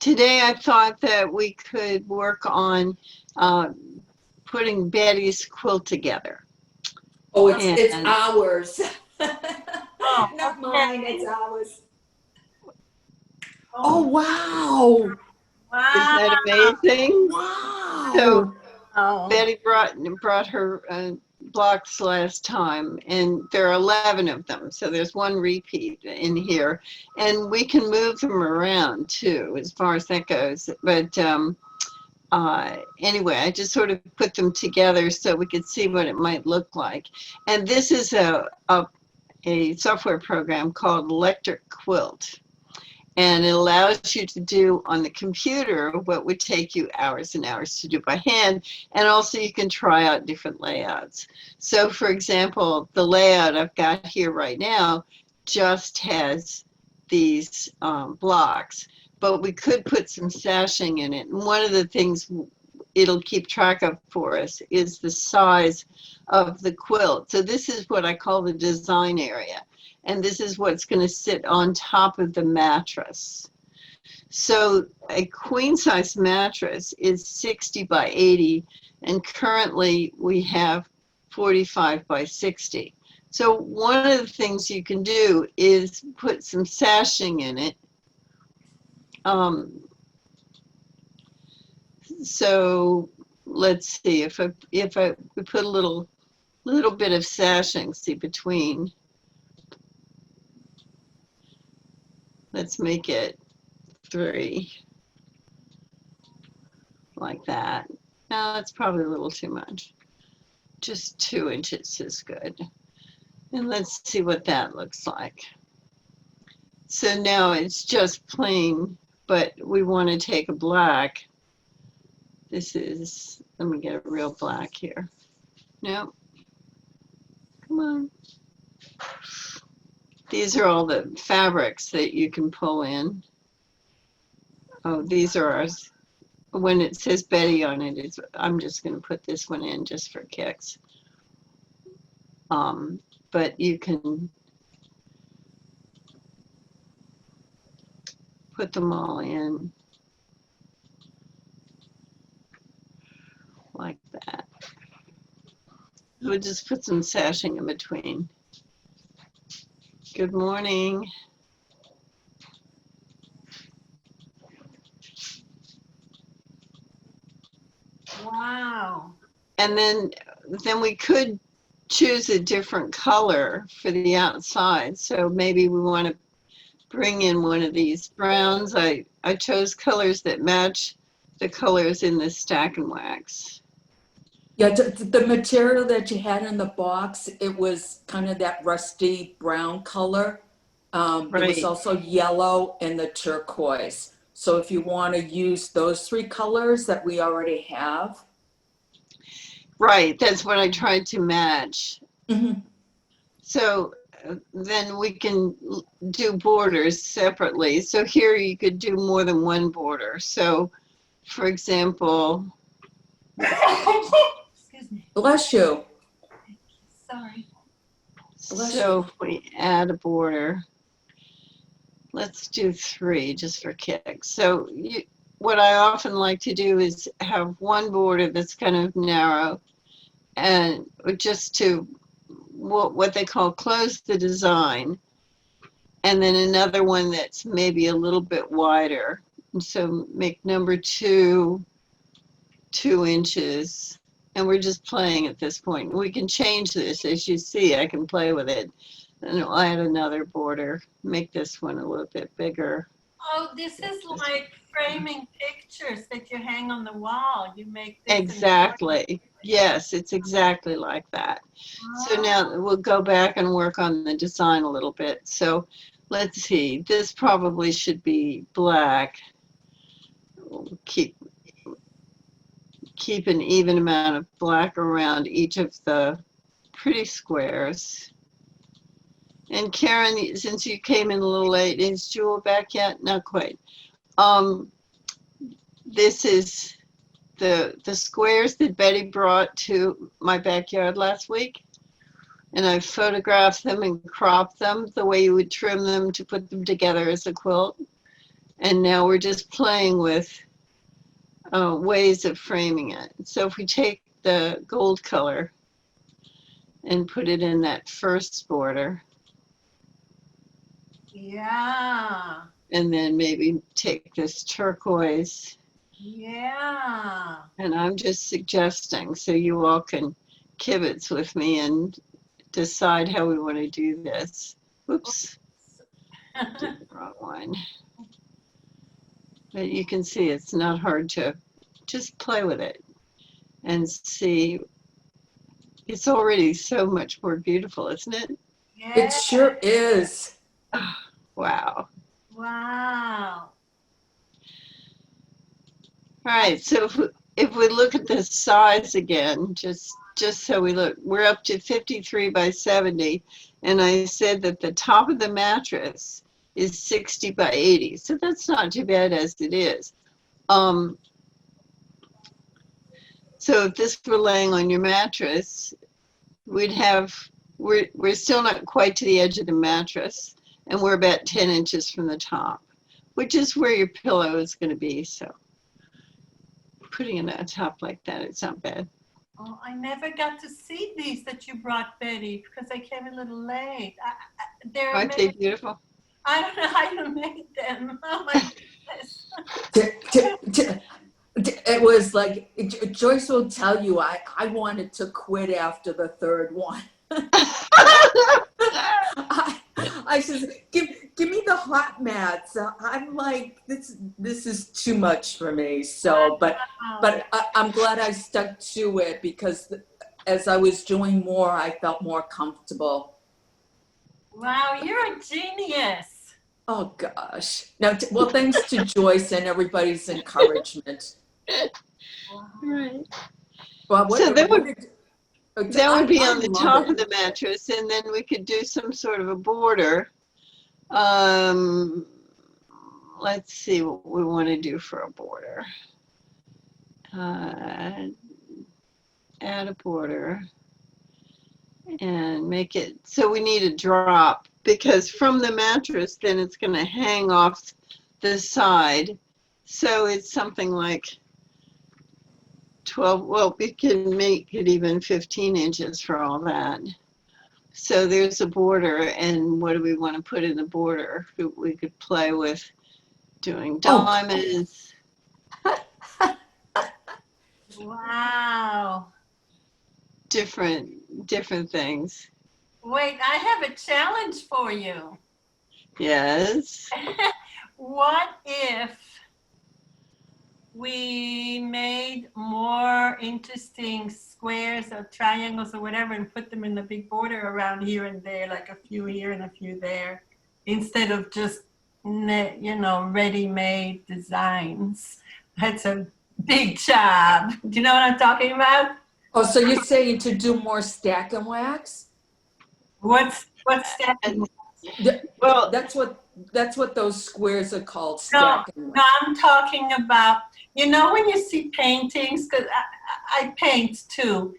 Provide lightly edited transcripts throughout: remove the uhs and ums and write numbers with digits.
today I thought that we could work on putting Betty's quilt together. Oh, it's ours. Oh, Not okay. mine, it's ours. Oh, wow. Wow. Isn't that amazing? Wow. So Oh. Betty brought her blocks last time, and there are 11 of them. So there's one repeat in here, and we can move them around too, as far as that goes. But anyway, I just sort of put them together so we could see what it might look like. And this is a software program called Electric Quilt. And it allows you to do on the computer what would take you hours and hours to do by hand. And also you can try out different layouts. So for example, the layout I've got here right now just has these blocks, but we could put some sashing in it. And one of the things it'll keep track of for us is the size of the quilt. So this is what I call the design area. And this is what's going to sit on top of the mattress. So a queen size mattress is 60 by 80, and currently we have 45 by 60. So one of the things you can do is put some sashing in it. So let's see, if we put a little bit of sashing, see, between. Let's make it 3, like that. No, that's probably a little too much. Just 2 inches is good. And let's see what that looks like. So now it's just plain, but we want to take a black. This is, let me get a real black here. No, come on. These are all the fabrics that you can pull in. Oh, these are ours. When it says Betty on it, I'm just going to put this one in just for kicks. But you can put them all in like that. We'll just put some sashing in between. Good morning. Wow. And then we could choose a different color for the outside. So maybe we want to bring in one of these browns. I chose colors that match the colors in the Stack and Wax. Yeah, the material that you had in the box, it was kind of that rusty brown color. There was also yellow and the turquoise. So if you want to use those 3 colors that we already have. Right, that's what I tried to match. Mm-hmm. So then we can do borders separately. So here you could do more than one border. So for example, Excuse me. Bless you. Sorry. So if we add a border, let's do 3 just for kicks. So what I often like to do is have one border that's kind of narrow, and just to what they call close the design, and then another one that's maybe a little bit wider. And so make number 2 2 inches, and we're just playing at this point. We can change this, as you see. I can play with it, and I'll add another border, make this one a little bit bigger. Oh, this is like framing pictures that you hang on the wall. You make this Exactly. Yes, it's exactly like that. So now we'll go back and work on the design a little bit. So let's see, this probably should be black. We'll keep an even amount of black around each of the pretty squares. And Karen, since you came in a little late, is Jewel back yet? Not quite. This is the squares that Betty brought to my backyard last week. And I photographed them and cropped them the way you would trim them to put them together as a quilt. And now we're just playing with ways of framing it. So if we take the gold color and put it in that first border, Yeah. and then maybe take this turquoise, Yeah. and I'm just suggesting so you all can kibitz with me and decide how we want to do this. Oops, did the wrong one. But you can see it's not hard to just play with it and see. It's already so much more beautiful, isn't it? Yeah. It sure is. Oh, wow. Wow. All right, so if we look at the size again, just so we look, we're up to 53 by 70, and I said that the top of the mattress is 60 by 80, so that's not too bad as it is. So if this were laying on your mattress, we'd have, we're still not quite to the edge of the mattress, and we're about 10 inches from the top, which is where your pillow is going to be. So putting it on top like that, it's not bad. Oh, I never got to see these that you brought, Betty, because I came a little late. They're Aren't they beautiful? I don't know how you made them. Oh my goodness. It was like, Joyce will tell you, I wanted to quit after the third one. I said, give me the hot mats. I'm like, this is too much for me. So, but I'm glad I stuck to it, because as I was doing more, I felt more comfortable. Wow, you're a genius. Oh gosh. Now, well, thanks to Joyce and everybody's encouragement. Right. Well, So that would be I on the love top it. of the mattress, and then we could do some sort of a border. Let's see what we want to do for a border. Add a border and make it so we need a drop, because from the mattress then it's going to hang off the side, so it's something like 12, well, we can make it even 15 inches for all that. So there's a border, and what do we want to put in the border? We could play with doing diamonds. Wow. Different things. Wait, I have a challenge for you. Yes. What if we made more interesting squares or triangles or whatever and put them in the big border around here and there, like a few here and a few there, instead of just, ready-made designs? That's a big job. Do you know what I'm talking about? Oh, so you're saying to do more stack and wax? What's stacking? Well, That's what those squares are called, No, stack and wax. no, I'm talking about, when you see paintings, because I paint too.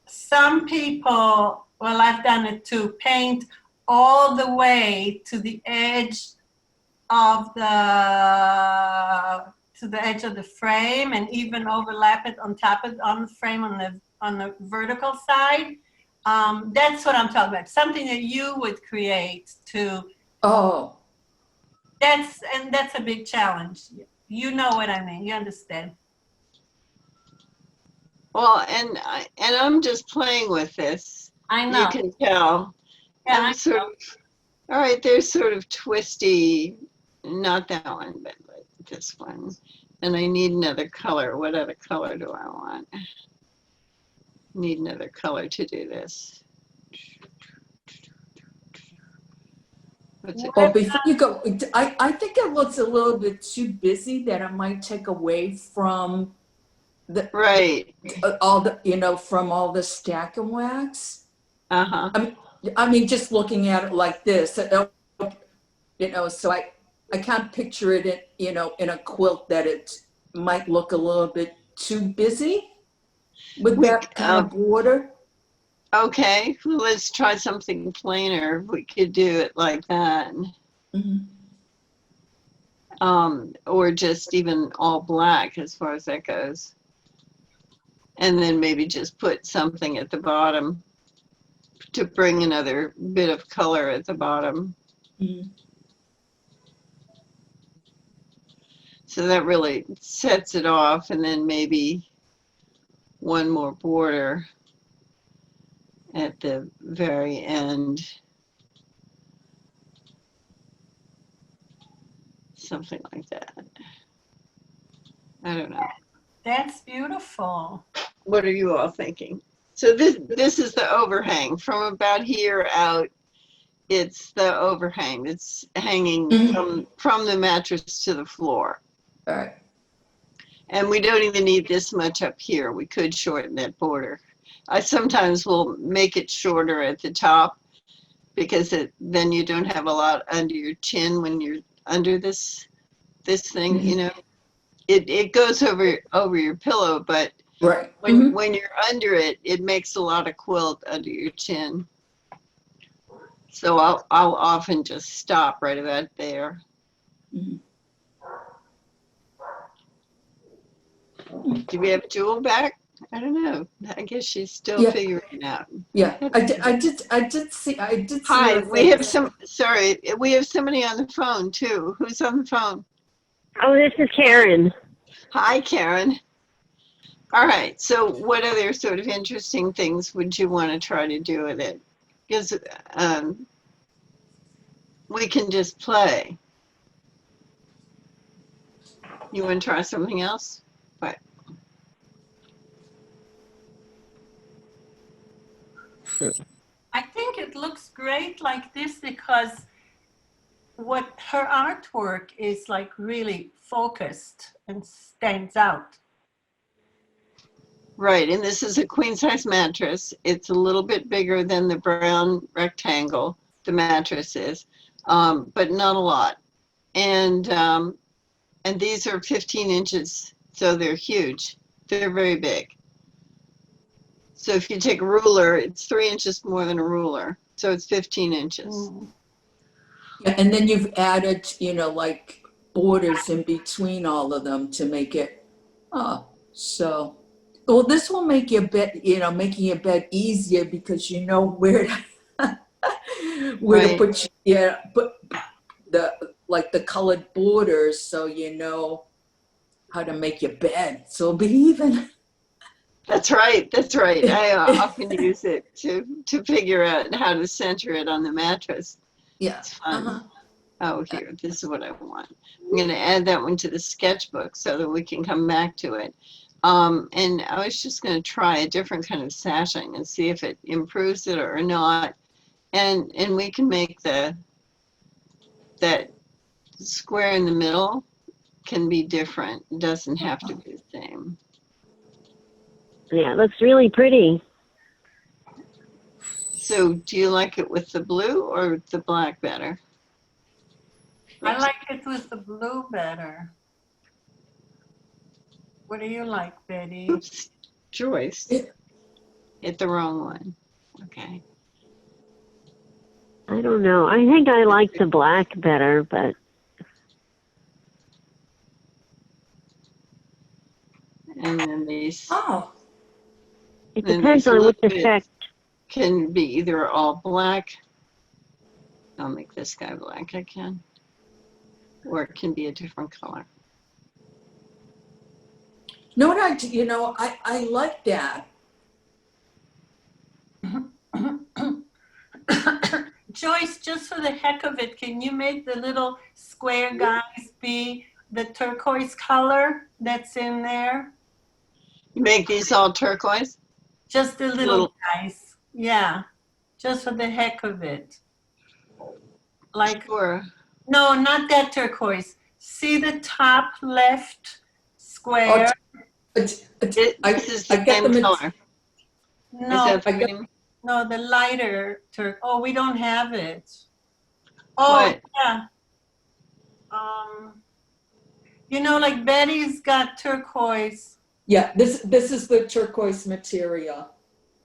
Some people, well, I've done it too, paint all the way to the edge of the frame, and even overlap it on the frame on the vertical side. That's what I'm talking about. Something that you would create to. Oh. That's a big challenge. You know what I mean. You understand. well, and I'm just playing with this. I know. You can tell. Yeah, I'm sort of, all right, they're sort of twisty. Not that one, but this one. And I need another color. What other color do I want? Need another color to do this. What's it? Well, before you go, I think it looks a little bit too busy, that it might take away from the Right. from all the stack and wax. Uh-huh. I mean, just looking at it like this, so I can't picture it in a quilt that it might look a little bit too busy with that kind of border. Okay, well, let's try something plainer. We could do it like that. Mm-hmm. or just even all black as far as that goes. And then maybe just put something at the bottom to bring another bit of color at the bottom. Mm-hmm. So that really sets it off, and then maybe one more border at the very end. Something like that. I don't know. That's beautiful. What are you all thinking? So this is the overhang. From about here out, it's the overhang. It's hanging from the mattress to the floor. All right. And we don't even need this much up here. We could shorten that border. I sometimes will make it shorter at the top because then you don't have a lot under your chin when you're under this thing, you know. It goes over your pillow, but right. when you're under it, it makes a lot of quilt under your chin. So I'll often just stop right about there. Mm-hmm. Do we have Jewel back? I don't know. I guess she's still figuring it out. Yeah, I did see. Hi, we have we have somebody on the phone too. Who's on the phone? Oh, this is Karen. Hi, Karen. All right. So, what other sort of interesting things would you want to try to do with it? Because we can just play. You want to try something else? What? I think it looks great like this because what her artwork is like really focused and stands out. Right, and this is a queen size mattress. It's a little bit bigger than the brown rectangle, the mattress is, but not a lot. And these are 15 inches, so they're huge. They're very big. So if you take a ruler, it's 3 inches more than a ruler. So it's 15 inches. Mm. Yeah, and then you've added, you know, like borders in between all of them to make it, so. Well, this will make your bed, you know, making your bed easier because you know where to, to put the colored borders, so you know how to make your bed. So it'll be even. That's right. That's right. I often use it to figure out how to center it on the mattress. Yeah. It's fun. Oh, here, this is what I want. I'm going to add that one to the sketchbook so that we can come back to it. And I was just going to try a different kind of sashing and see if it improves it or not. And we can make that square in the middle can be different. It doesn't have to be the same. Yeah, it looks really pretty. So do you like it with the blue or the black better? I like it with the blue better. What do you like, Betty? Oops, Joyce. Hit the wrong one. Okay. I don't know. I think I like the black better, but. And then these. Oh. It depends on which effect. Can be either all black. I'll make this guy black, I can. Or it can be a different color. No, I like that. Joyce, just for the heck of it, can you make the little square guys be the turquoise color that's in there? You make these all turquoise? Just the little guys. Yeah. Just for the heck of it. Like, sure. No, not that turquoise. See the top left square? This is the same color. No, no, the lighter turquoise. Oh, we don't have it. Oh, what? Yeah. You know, like Betty's got turquoise. Yeah, this is the turquoise material.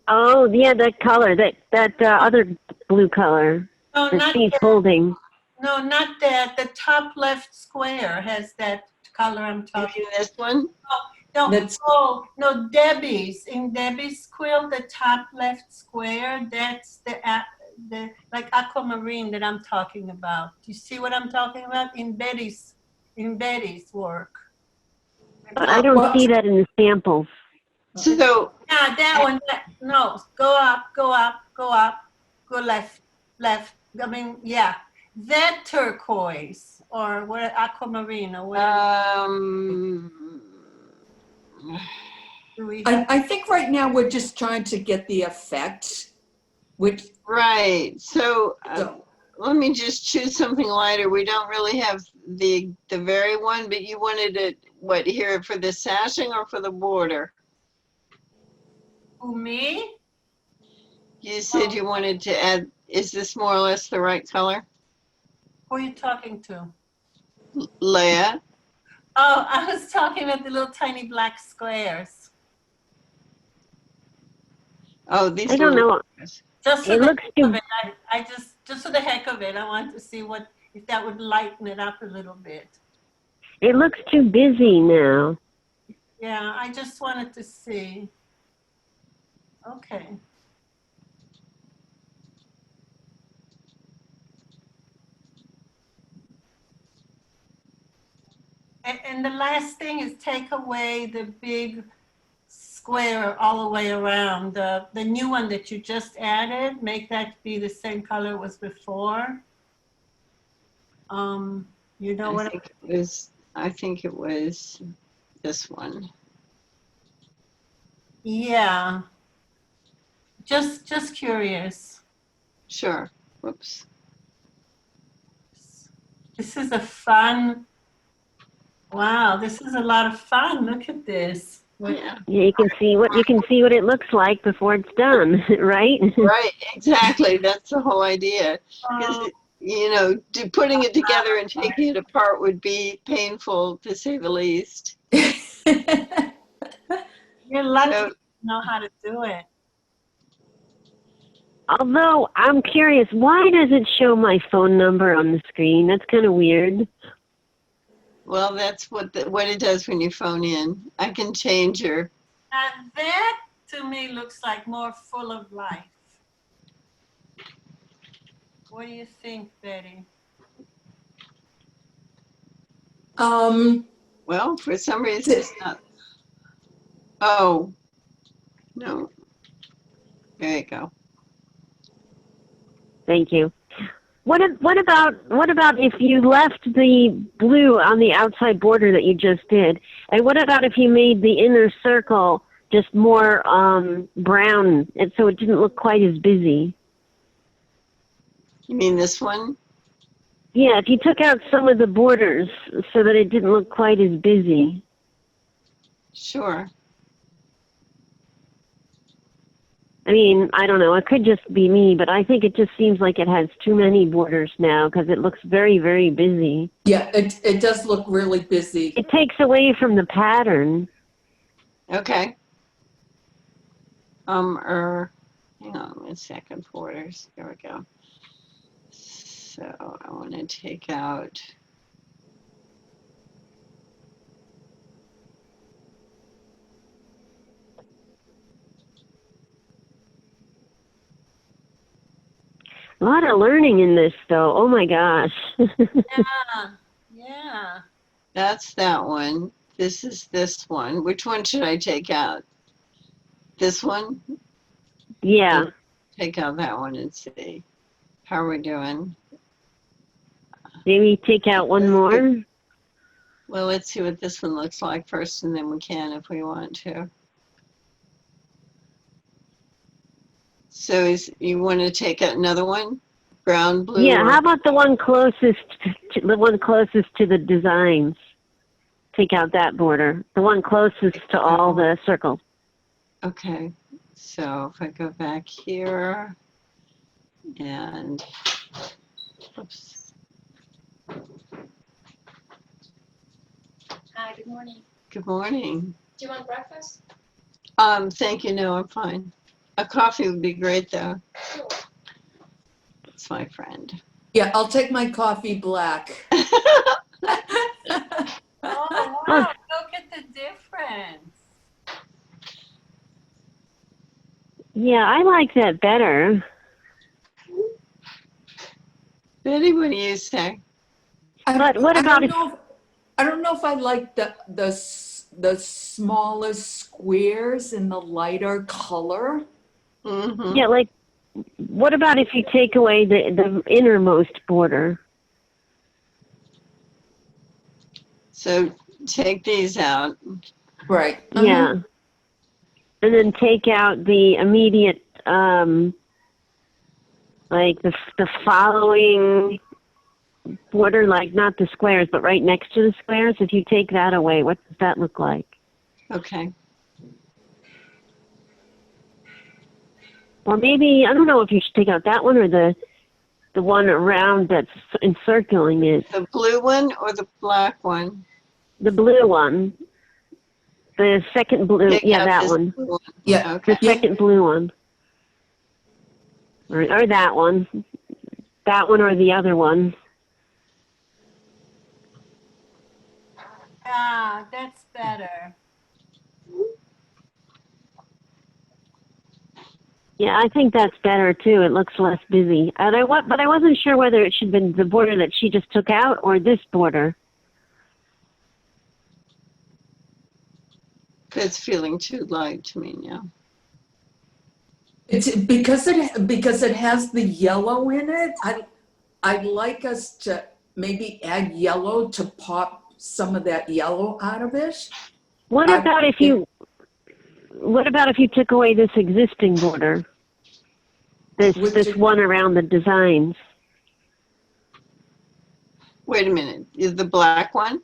Oh, yeah, that color, that other blue color No, that not she's that. holding. No, not that. The top left square has that color I'm You talking mean this one? No, That's- oh, no, Debbie's. In Debbie's quilt, the top left square, that's the like aquamarine that I'm talking about. Do you see what I'm talking about? In Betty's work. But I don't Well- see that in the samples. So, Yeah, that one. No, go up, go up, go up, go left, left. I mean, yeah, that turquoise or what aquamarine or whatever. Do we have? I think right now we're just trying to get the effect, which, right. So, so, let me just choose something lighter. We don't really have the very one, but you wanted it, what, here for the sashing or for the border? Who, me? You said you wanted to add, is this more or less the right color? Who are you talking to? Leah? Oh, I was talking about the little tiny black squares. Oh, these I don't little know. Just for It the looks heck too. of it, I just for the heck of it, I want to see if that would lighten it up a little bit. It looks too busy now. Yeah, I just wanted to see. Okay. And the last thing is take away the big square all the way around. The new one that you just added, make that be the same color it was before. You know what? I think it was this one. Yeah. Just curious. Sure. Whoops. This is a fun. Wow, this is a lot of fun. Look at this. Yeah. Yeah, you can see what it looks like before it's done, right? Right, exactly. That's the whole idea. Um, Because, you know, putting it together and taking it apart would be painful, to say the least. you're lucky So, to know how to do it. Although I'm curious, why does it show my phone number on the screen? That's kind of weird. well, that's what it does when you phone in. I can change your. And that to me looks like more full of life. What do you think, Betty? Well, for some reason it's not. Oh, no. There you go. Thank you. What about if you left the blue on the outside border that you just did? And what about if you made the inner circle just more brown, and so it didn't look quite as busy? You mean this one? Yeah, if you took out some of the borders so that it didn't look quite as busy. Sure. I mean, I don't know. It could just be me, but I think it just seems like it has too many borders now because it looks very, very busy. yeah, it does look really busy. It takes away from the pattern. Okay. Hang on a second, borders. There we go. So I want to take out. A lot of learning in this, though. Oh my gosh. Yeah, yeah. That's that one. This is this one. Which one should I take out? This one? Yeah. Take out that one and see. How are we doing? Maybe take out one more. Well, let's see what this one looks like first, and then we can if we want to. So you want to take out another one? Brown, blue? Yeah, how about the one closest to the designs? Take out that border. The one closest to all the circles. Okay. So if I go back here and, oops. Hi, good morning. Good morning. Do you want breakfast? Thank you. No, I'm fine. A coffee would be great though. Sure. It's my friend. Yeah, I'll take my coffee black. Oh, wow, look at the difference. Yeah, I like that better. Betty, what do you say? But what about if I don't know if I like the smallest squares in the lighter color. Mm-hmm. yeah, like what about if you take away the innermost border? So take these out. Right. Yeah. And then take out the immediate like the following border, like not the squares, but right next to the squares. If you take that away, what does that look like? Okay. Or maybe, I don't know if you should take out that one or the one around that's encircling it. The blue one or the black one? The blue one. The second blue, Take yeah, out that this one. blue one. Yeah. Okay. The second blue one. Or that one. That one or the other one. Yeah, that's better. Yeah, I think that's better too. It looks less busy. But I wasn't sure whether it should have been the border that she just took out or this border. It's feeling too light to me now. It's because it has the yellow in it. I'd like us to maybe add yellow to pop some of that yellow out of it. What about if you took away this existing border? This one around the designs. Wait a minute. Is the black one?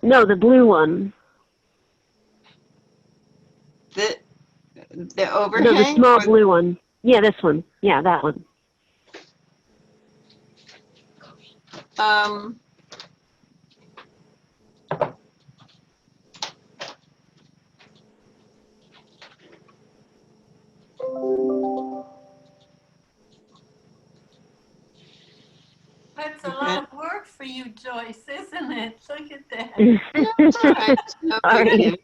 No, the blue one. The overhang? No, the small or blue one. Yeah, this one. Yeah, that one. That's a lot of work for you, Joyce, isn't it? Look at that. That's all right. No big deal.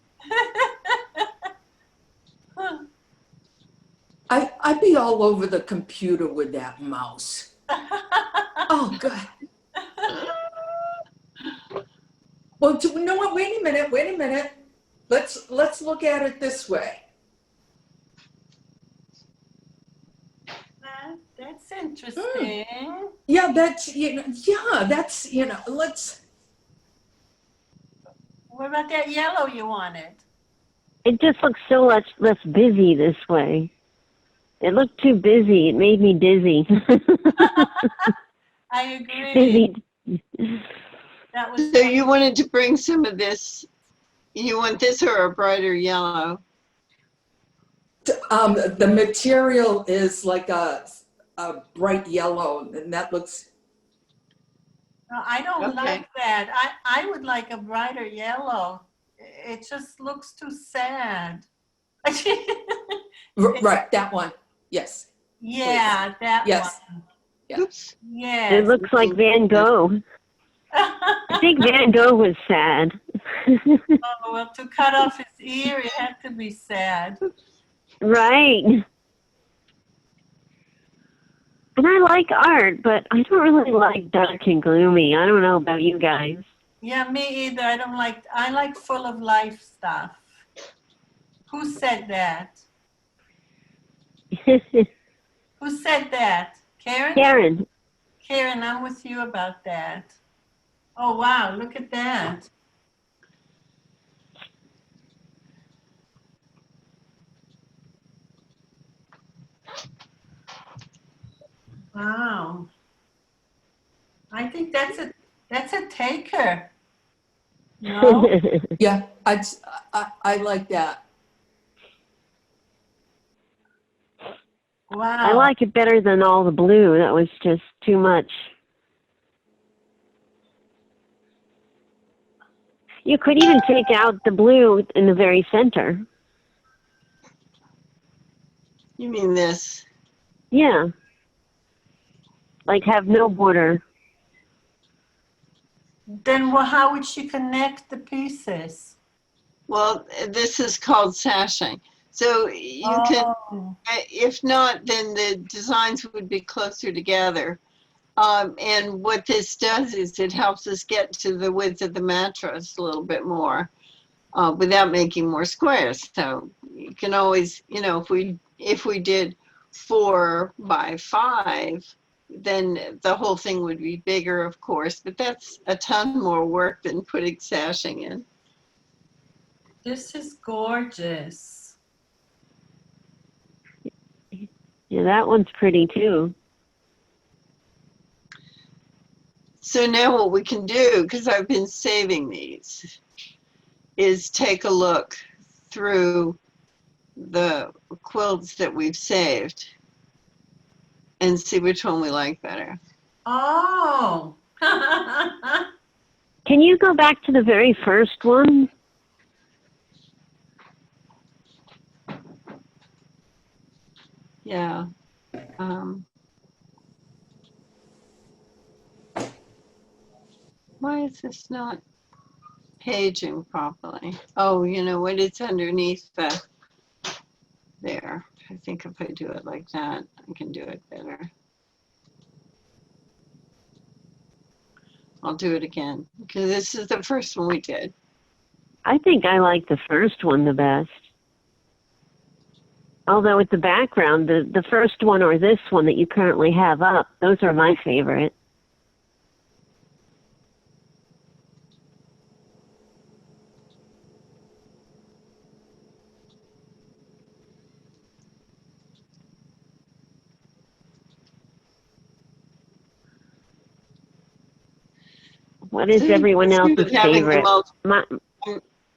I'd be all over the computer with that mouse. Oh, God. Well, you know what? Wait a minute. Let's look at it this way. That's interesting. Yeah, let's. What about that yellow you wanted? It just looks so much less busy this way. It looked too busy. It made me dizzy. I agree. Busy. That was So you wanted to bring some of this. You want this or a brighter yellow? The material is like a bright yellow, and that looks. No, I don't Okay. like that. I would like a brighter yellow. It just looks too sad. Right, that one. Yes. Yeah, that Yes. one. Yeah. Oops. Yes. It looks like Van Gogh. I think Van Gogh was sad. Oh, well, to cut off his ear, it had to be sad. Right. And I like art, but I don't really like dark and gloomy. I don't know about you guys. Yeah, me either. I like full of life stuff. Who said that? Who said that? Karen? Karen. Karen, I'm with you about that. Oh, wow, look at that. Wow. I think that's a taker. No? Yeah, I like that. Wow. I like it better than all the blue. That was just too much. You could even take out the blue in the very center. You mean this? Yeah. like have no border. Then how would she connect the pieces? Well, this is called sashing. So you can, if not, then the designs would be closer together. And what this does is it helps us get to the width of the mattress a little bit more without making more squares. So you can always, you know, if we did 4 by 5, then the whole thing would be bigger, of course, but that's a ton more work than putting sashing in. This is gorgeous. Yeah, that one's pretty too. So now what we can do, because I've been saving these, is take a look through the quilts that we've saved and see which one we like better. Oh. Can you go back to the very first one? Yeah. Why is this not paging properly? Oh, you know what? It's underneath the, there. I think if I do it like that, I can do it better. I'll do it again because this is the first one we did. I think I like the first one the best. Although with the background, the first one or this one that you currently have up, those are my favorite. What is everyone else's favorite?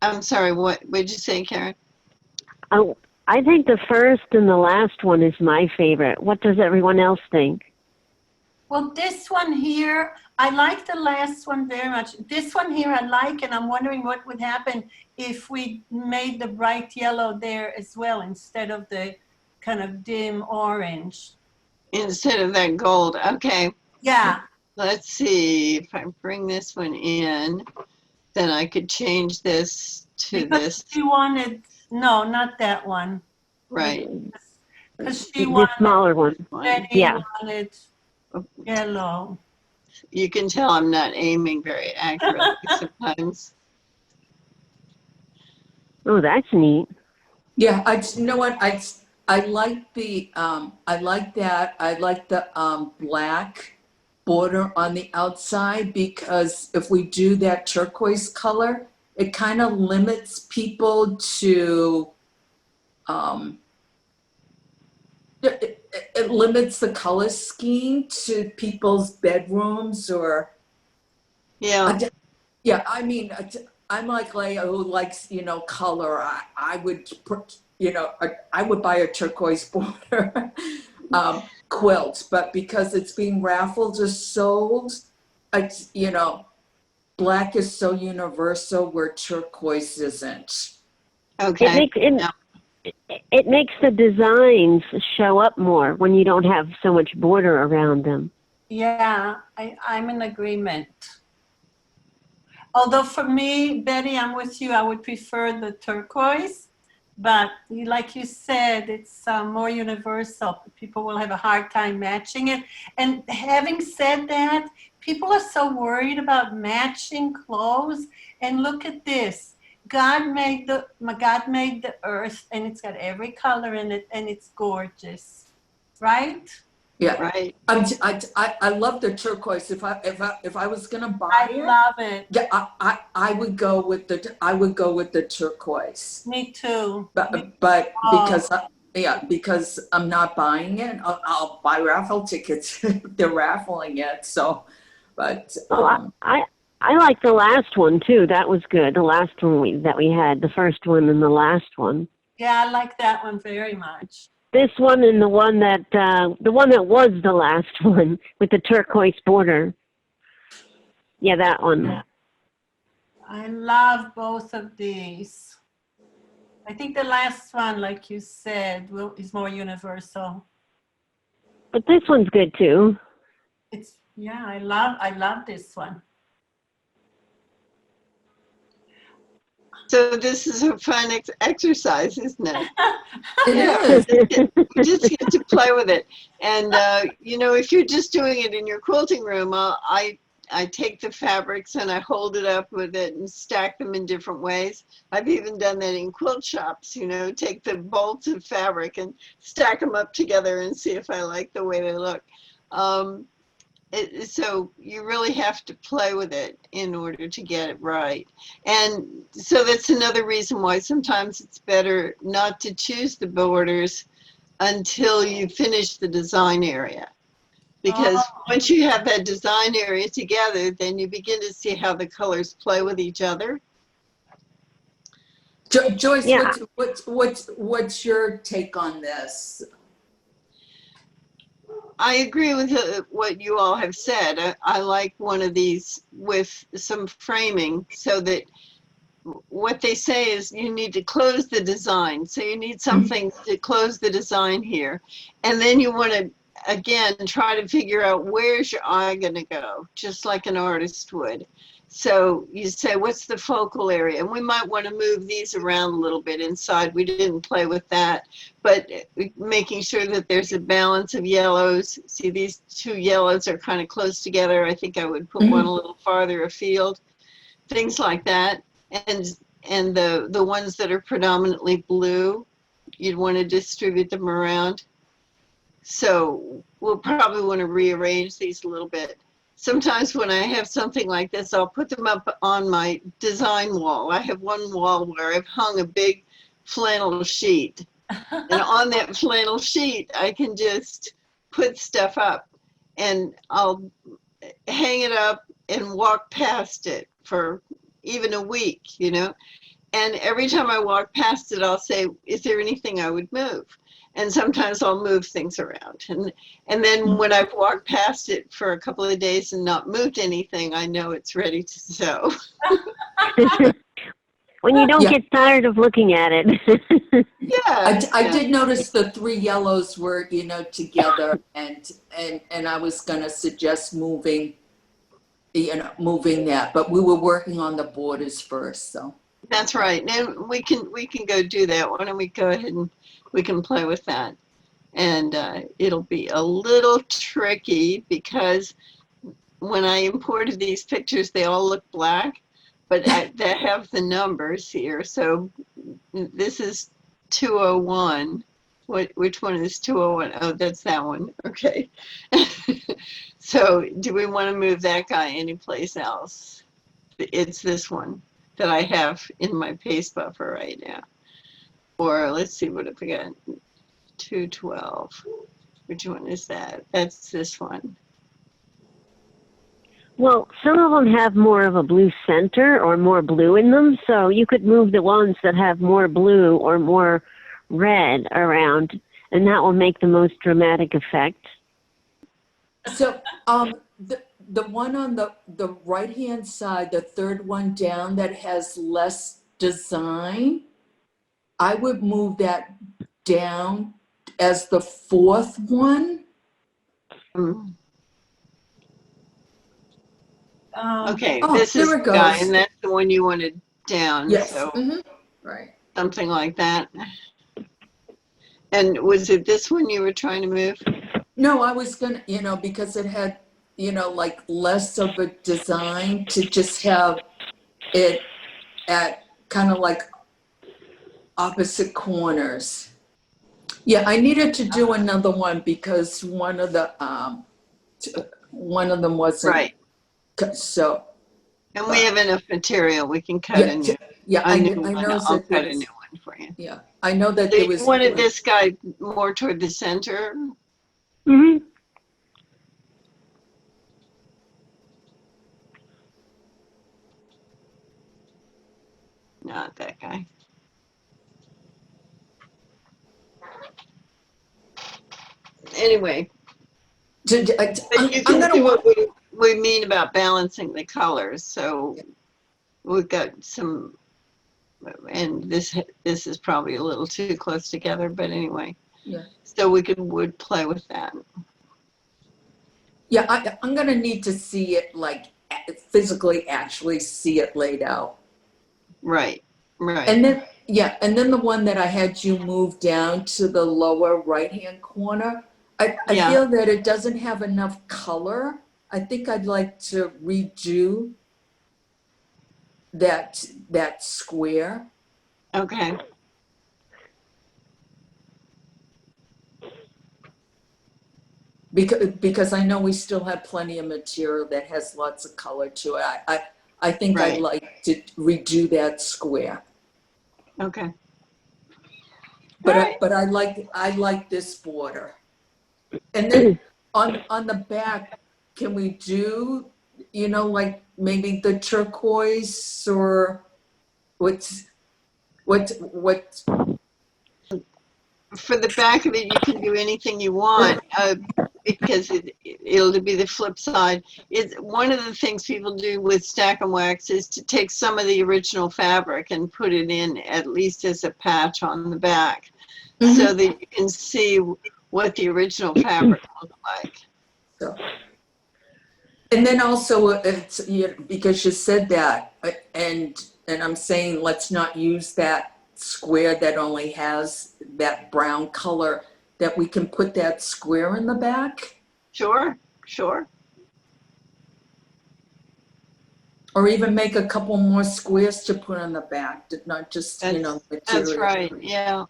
I'm sorry, what did you say, Karen? Oh, I think the first and the last one is my favorite. What does everyone else think? Well, this one here, I like the last one very much. This one here I like, and I'm wondering what would happen if we made the bright yellow there as well instead of the kind of dim orange. Instead of that gold, okay. Yeah. Let's see, if I bring this one in, then I could change this to because this. She wanted, no, not that one. Right. Because she The wanted, smaller one. Betty Yeah. wanted yellow. You can tell I'm not aiming very accurately sometimes. Oh, that's neat. Yeah, you know what, I like the, I like that, I like the black border on the outside, because if we do that turquoise color, it kind of limits people to, it limits the color scheme to people's bedrooms or. Yeah. Yeah, I mean, I'm like Leah who likes, you know, color. I would, you know, I would buy a turquoise border quilt, but because it's being raffled or sold, it's, you know, black is so universal where turquoise isn't. Okay. It makes the designs show up more when you don't have so much border around them. Yeah, I'm in agreement. Although for me, Betty, I'm with you. I would prefer the turquoise, but like you said, it's more universal. People will have a hard time matching it. And having said that, people are so worried about matching clothes. And look at this. God made the earth, and it's got every color in it, and it's gorgeous, right? Yeah, right. I love the turquoise. If I was gonna buy it, I love it. Yeah, I would go with the turquoise. Me too. But because because I'm not buying it, I'll buy raffle tickets if they're raffling it. So, but I like the last one too. That was good. The last one that we had, the first one and the last one. Yeah, I like that one very much. This one and the one that was the last one with the turquoise border. Yeah, that one. I love both of these. I think the last one, like you said, is more universal. But this one's good too. It's, yeah, I love this one. So this is a fun exercise, isn't it? It Yeah, is. we just get to play with it. And, you know, if you're just doing it in your quilting room, I take the fabrics and I hold it up with it and stack them in different ways. I've even done that in quilt shops, you know, take the bolts of fabric and stack them up together and see if I like the way they look. So you really have to play with it in order to get it right. And so that's another reason why sometimes it's better not to choose the borders until you finish the design area. Because once you have that design area together, then you begin to see how the colors play with each other. Joyce, Yeah. what's your take on this? I agree with what you all have said. I like one of these with some framing so that what they say is you need to close the design. So you need something to close the design here. And then you want to, again, try to figure out where's your eye going to go, just like an artist would. So you say, what's the focal area? And we might want to move these around a little bit inside. We didn't play with that, but making sure that there's a balance of yellows. See, these two yellows are kind of close together. I think I would put one a little farther afield, things like that. And the ones that are predominantly blue, you'd want to distribute them around. So we'll probably want to rearrange these a little bit. Sometimes when I have something like this, I'll put them up on my design wall. I have one wall where I've hung a big flannel sheet. And on that flannel sheet, I can just put stuff up. And I'll hang it up and walk past it for even a week, you know. And every time I walk past it, I'll say, is there anything I would move? And sometimes I'll move things around. And then when I've walked past it for a couple of days and not moved anything, I know it's ready to sew. When you don't get tired of looking at it. Yeah. I did notice the three yellows were, you know, together, and I was gonna suggest moving, you know, moving that, but we were working on the borders first, so. That's right. And we can go do that. Why don't we go ahead and we can play with that. And it'll be a little tricky because when I imported these pictures, they all look black, but they have the numbers here. So this is 201. Which one is 201? Oh, that's that one. Okay. So do we want to move that guy anyplace else? It's this one that I have in my paste buffer right now. Or let's see, what have we got? 212. Which one is that? That's this one. Well, some of them have more of a blue center or more blue in them, so you could move the ones that have more blue or more red around, and that will make the most dramatic effect. So the one on the right-hand side, the third one down that has less design, I would move that down as the fourth one. Okay, Oh, this is there it the guy, goes. and that's the one you wanted down. Yes. So Right. something like that. And was it this one you were trying to move? No, I was gonna, you know, because it had, you know, like less of a design, to just have it at kind of like opposite corners. Yeah, I needed to do another one because one of them wasn't. Right. So. And we have enough material. We can cut a new one. I'll cut a new one for you. Yeah, I know that So there was. you wanted this guy more toward the center? Mm-hmm. Not that guy. Anyway, I'm you can gonna see what we mean about balancing the colors. So we've got some, and this is probably a little too close together, but anyway. Yeah. So we would play with that. Yeah, I'm gonna need to see it, like physically actually see it laid out. Right, right. And then, yeah, and then the one that I had you move down to the lower right-hand corner, I Yeah. feel that it doesn't have enough color. I think I'd like to redo that square. Okay. Because I know we still have plenty of material that has lots of color to it. I think I'd Right. like to redo that square. Okay. But Right. I like this border. And then on the back, can we do, like maybe the turquoise or what For the back of it, you can do anything you want because it'll be the flip side. It's one of the things people do with Stack and Wax is to take some of the original fabric and put it in at least as a patch on the back, so that you can see what the original fabric looked like. So, and then also it's, because you said that, and I'm saying let's not use that square that only has that brown color, that we can put that square in the back, Sure, sure. or even make a couple more squares to put on the back, not just, That's material. right. Yeah.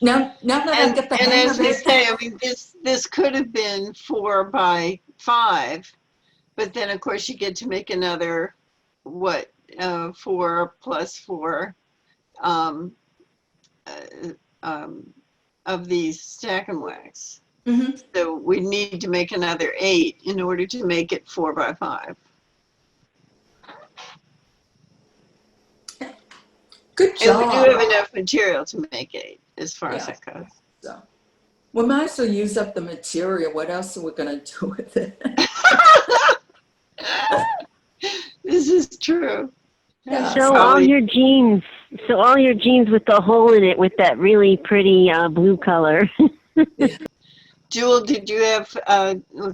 Now that I get the And hang as of we it, say, I mean, this could have been 4 by 5, but then of course you get to make another 4 plus 4 um, of these Stack and Wax. Mhm. So we need to make another 8 in order to make it 4 by 5. Good And job. we do have enough material to make 8 as far as Yeah. that goes. So we might as well use up the material. What else are we gonna do with it? This is true. Yeah. So all your jeans with the hole in it with that really pretty blue color. Jewel, did you have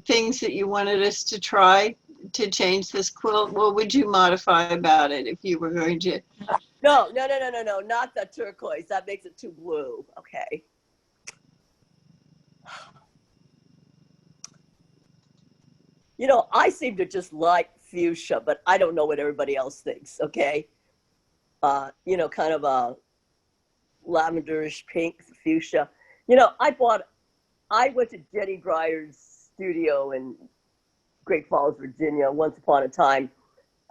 things that you wanted us to try to change this quilt? What would you modify about it if you were going to? No, not the turquoise. That makes it too blue. Okay. I seem to just like fuchsia, but I don't know what everybody else thinks, okay? Kind of a lavenderish pink fuchsia. I went to Jenny Dreyer's studio in Great Falls, Virginia, once upon a time.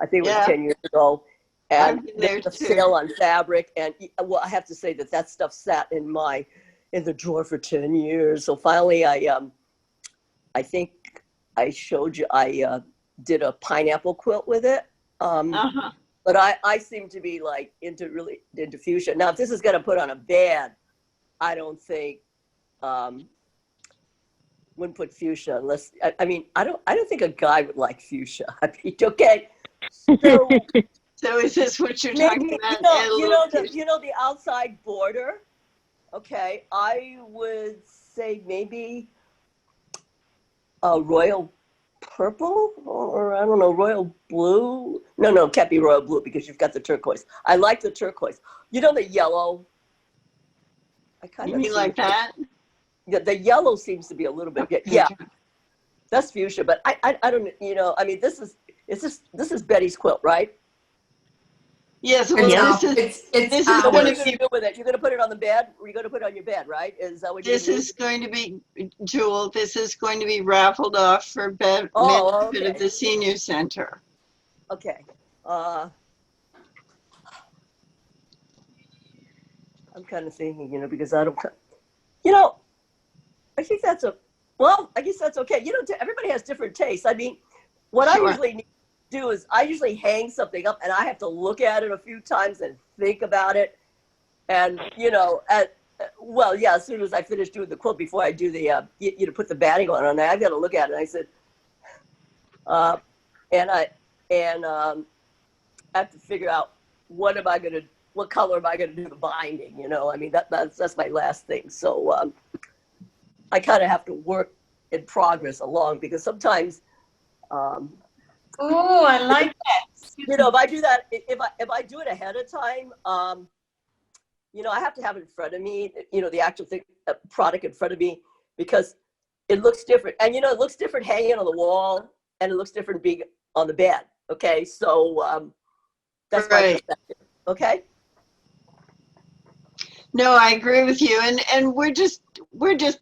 I think it was 10 years ago. And there was a sale on fabric. And I have to say that stuff sat in the drawer for 10 years. So finally, I think I showed you, I did a pineapple quilt with it. But I seem to be like into fuchsia. Now, if this is going to put on a bed, I don't think, wouldn't put fuchsia unless, I don't think a guy would like fuchsia. I mean, okay. So is this what you're talking about? The outside border. Okay, I would say maybe a royal purple, or I don't know, royal blue. No, it can't be royal blue because you've got the turquoise. I like the turquoise. The yellow. You mean like that? Yeah, the yellow seems to be a little bit. Yeah, that's fuchsia. But I don't. This is Betty's quilt, right? Yes. Well, this is So what are you going going to do with it? You're going to put it on the bed, or you're going to put it on your bed, right? Is that what you're This is going to be, Jewel, this is going to be raffled off for benefit of the senior center. Okay. I'm kind of thinking, because I don't, I think I guess that's okay. Everybody has different tastes. I mean, what I usually need to do is I usually hang something up and I have to look at it a few times and think about it. And, as soon as I finish doing the quilt, before I do the, put the batting on, I've got to look at it. And I said, I have to figure out what color am I going to do the binding? That's my last thing. So I kind of have to work in progress along, because sometimes, Oh, I like that. you know, if I do that, if I do it ahead of time, you know, I have to have it in front of me, you know, the actual thing, product in front of me, because it looks different. And, you know, it looks different hanging on the wall, and it looks different being on the bed. Okay. So that's my Right. perspective. Okay. No, I agree with you, and we're just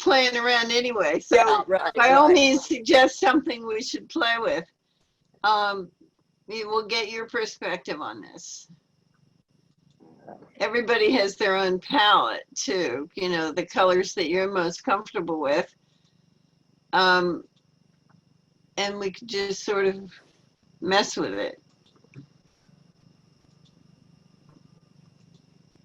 playing around anyway. So Yeah, right, by all right. means, suggest something we should play with. We will get your perspective on this. Everybody has their own palette too. You know, the colors that you're most comfortable with. And we could just sort of mess with it.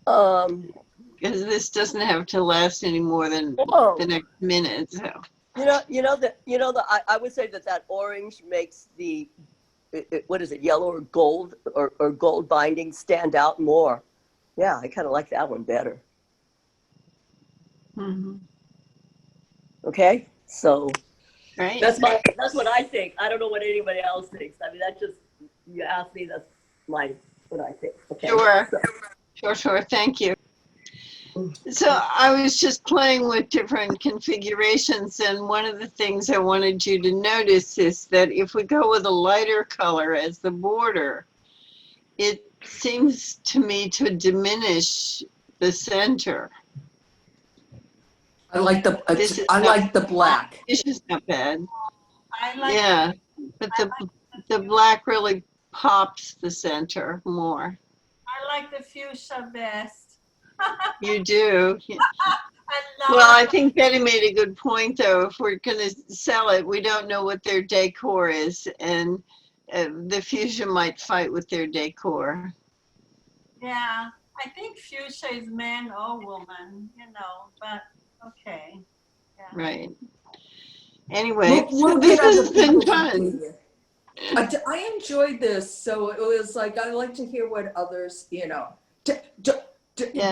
Because this doesn't have to last any more than Whoa. the next minute. So. I would say that orange makes the, what is it, yellow or gold or gold binding stand out more. Yeah, I kind of like that one better. Mm-hmm. Okay, so Right. that's what I think. I don't know what anybody else thinks. I mean, that's just, you asked me, that's what I think. Okay. Sure. Thank you. So I was just playing with different configurations, and one of the things I wanted you to notice is that if we go with a lighter color as the border, it seems to me to diminish the center. I like the black. This is not bad. I like Yeah, but the black really pops the center more. I like the fuchsia best. You do. I love Well, I think Betty made a good point, though. If we're going to sell it, we don't know what their decor is, and the fuchsia might fight with their decor. Yeah, I think fuchsia is man or woman, you know, but okay. Yeah. Right. Anyway, We'll this get other has been people's fun. opinion. I enjoyed this, so it was like I like to hear what others, you know,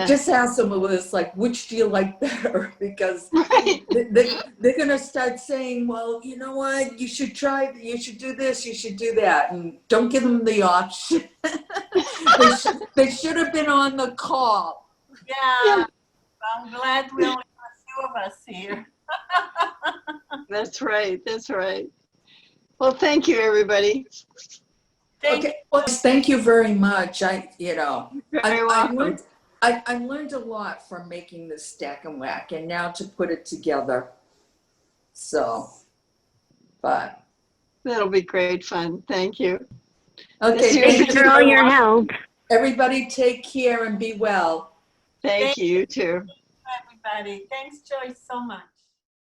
just ask them. It was like, which do you like better? Because Right. they're gonna start saying, well, you know what, you should try, you should do this, you should do that, and don't give them the option. They should have been on the call. Yeah, I'm glad we only have a few of us here. That's right. Well, thank you, everybody. Okay, well, thank you very much. You're very welcome. I learned a lot from making this stack and whack, and now to put it together. So, but That'll be great fun. Thank you. okay, Thanks for all your help. everybody take care and be well. Thank you, you too. Everybody, thanks, Joyce, so much.